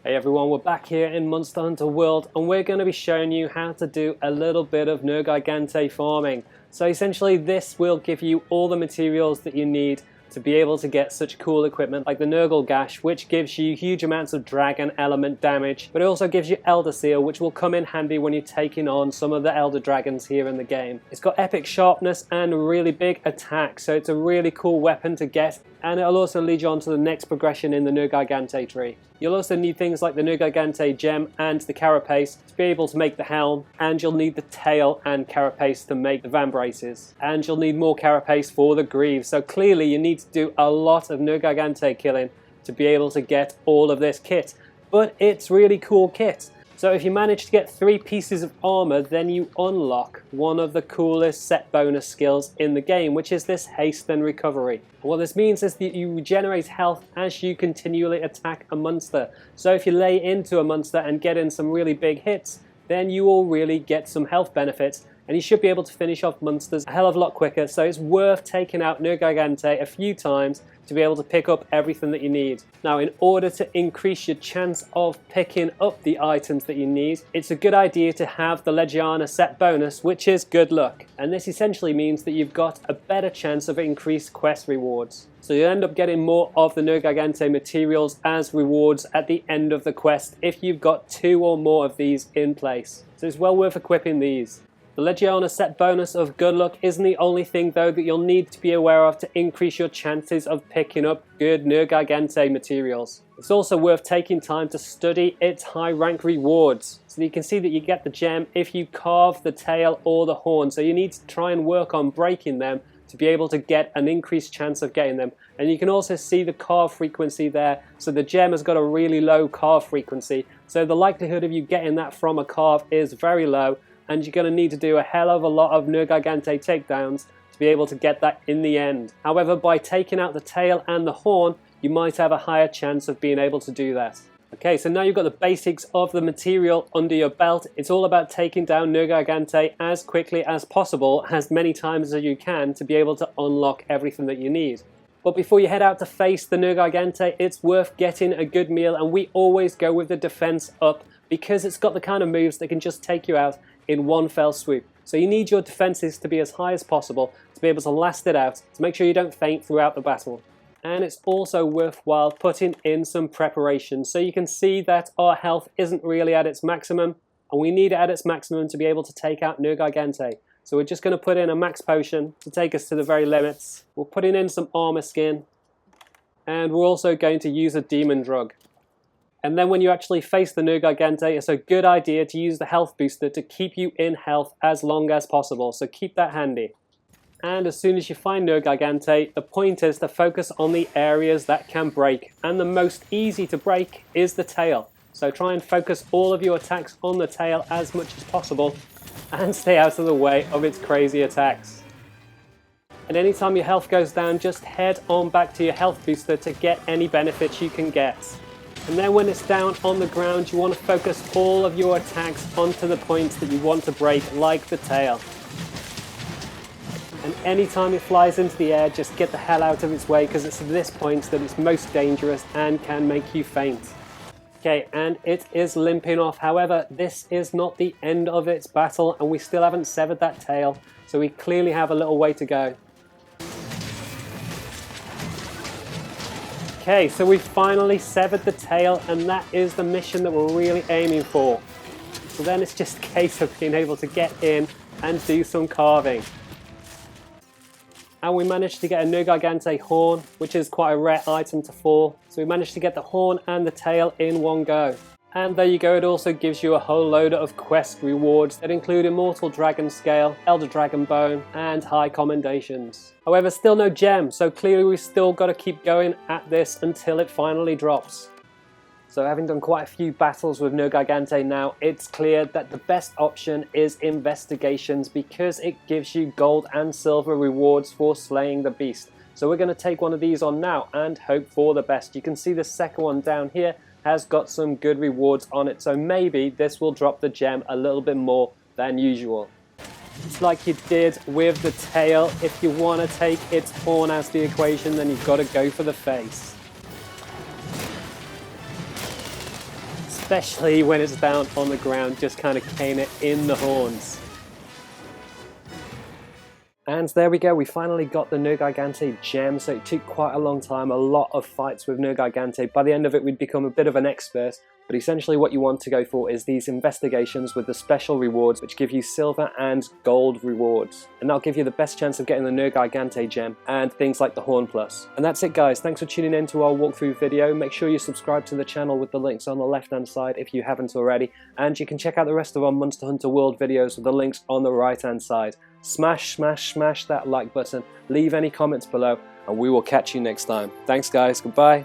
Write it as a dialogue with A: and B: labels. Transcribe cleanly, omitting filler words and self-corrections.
A: Hey everyone, we're back here in Monster Hunter World and we're going to be showing you how to do a little bit of Nergigante farming. So essentially this will give you all the materials that you need to be able to get such cool equipment like the Nergigante, which gives you huge amounts of dragon element damage, but it also gives you Elder Seal, which will come in handy when you're taking on some of the Elder Dragons here in the game. It's got epic sharpness and really big attack, so it's a really cool weapon to get, and it'll also lead you on to the next progression in the Nergigante tree. You'll also need things like the Nergigante Gem and the Carapace to be able to make the helm, and you'll need the tail and Carapace to make the vambraces. And you'll need more Carapace for the greaves, so clearly you need to do a lot of Nergigante killing to be able to get all of this kit. But it's really cool kit. So if you manage to get 3 pieces of armor, then you unlock one of the coolest set bonus skills in the game, which is this haste and recovery. And what this means is that you regenerate health as you continually attack a monster. So if you lay into a monster and get in some really big hits, then you will really get some health benefits, and you should be able to finish off monsters a hell of a lot quicker. So it's worth taking out Nergigante a few times to be able to pick up everything that you need. Now, in order to increase your chance of picking up the items that you need, it's a good idea to have the Legiana set bonus, which is good luck. And this essentially means that you've got a better chance of increased quest rewards. So you end up getting more of the Nergigante materials as rewards at the end of the quest if you've got 2 or more of these in place. So it's well worth equipping these. The Legiana set bonus of good luck isn't the only thing though that you'll need to be aware of to increase your chances of picking up good Nergigante materials. It's also worth taking time to study its high rank rewards. So you can see that you get the gem if you carve the tail or the horn, so you need to try and work on breaking them to be able to get an increased chance of getting them. And you can also see the carve frequency there, so the gem has got a really low carve frequency, so the likelihood of you getting that from a carve is very low, and you're going to need to do a hell of a lot of Nergigante takedowns to be able to get that in the end. However, by taking out the tail and the horn, you might have a higher chance of being able to do that. Okay, so now you've got the basics of the material under your belt. It's all about taking down Nergigante as quickly as possible, as many times as you can, to be able to unlock everything that you need. But before you head out to face the Nergigante, it's worth getting a good meal, and we always go with the defense up because it's got the kind of moves that can just take you out in one fell swoop. So you need your defenses to be as high as possible to be able to last it out, to make sure you don't faint throughout the battle. And it's also worthwhile putting in some preparation. So you can see that our health isn't really at its maximum, and we need it at its maximum to be able to take out Nergigante. So we're just going to put in a max potion to take us to the very limits. We're putting in some armor skin, and we're also going to use a demon drug. And then when you actually face the Nergigante, it's a good idea to use the health booster to keep you in health as long as possible, so keep that handy. And as soon as you find Nergigante, the point is to focus on the areas that can break, and the most easy to break is the tail. So try and focus all of your attacks on the tail as much as possible, and stay out of the way of its crazy attacks. And anytime your health goes down, just head on back to your health booster to get any benefits you can get. And then when it's down on the ground, you want to focus all of your attacks onto the points that you want to break, like the tail. And anytime it flies into the air, just get the hell out of its way, because it's at this point that it's most dangerous and can make you faint. Okay, and it is limping off. However, this is not the end of its battle, and we still haven't severed that tail, so we clearly have a little way to go. Okay, so we've finally severed the tail, and that is the mission that we're really aiming for. So then it's just a case of being able to get in and do some carving. And we managed to get a Nergigante horn, which is quite a rare item to fall. So we managed to get the horn and the tail in one go. And there you go, it also gives you a whole load of quest rewards that include Immortal Dragon Scale, Elder Dragon Bone, and High Commendations. However, still no gem, so clearly we've still got to keep going at this until it finally drops. So having done quite a few battles with Nergigante now, it's clear that the best option is Investigations, because it gives you gold and silver rewards for slaying the beast. So we're going to take one of these on now and hope for the best. You can see the second one down here has got some good rewards on it, so maybe this will drop the gem a little bit more than usual. It's like you did with the tail. If you want to take its horn out of the equation, then you've got to go for the face. especially when it's down on the ground, just kind of cane it in the horns. And there we go, we finally got the Nergigante Gem. So it took quite a long time, a lot of fights with Nergigante. By the end of it, we'd become a bit of an expert. But essentially what you want to go for is these investigations with the special rewards, which give you silver and gold rewards. And that'll give you the best chance of getting the Nergigante Gem and things like the Horn Plus. And that's it, guys. Thanks for tuning in to our walkthrough video. Make sure you subscribe to the channel with the links on the left-hand side if you haven't already. And you can check out the rest of our Monster Hunter World videos with the links on the right-hand side. Smash, smash, smash that like button. Leave any comments below, and we will catch you next time. Thanks, guys. Goodbye.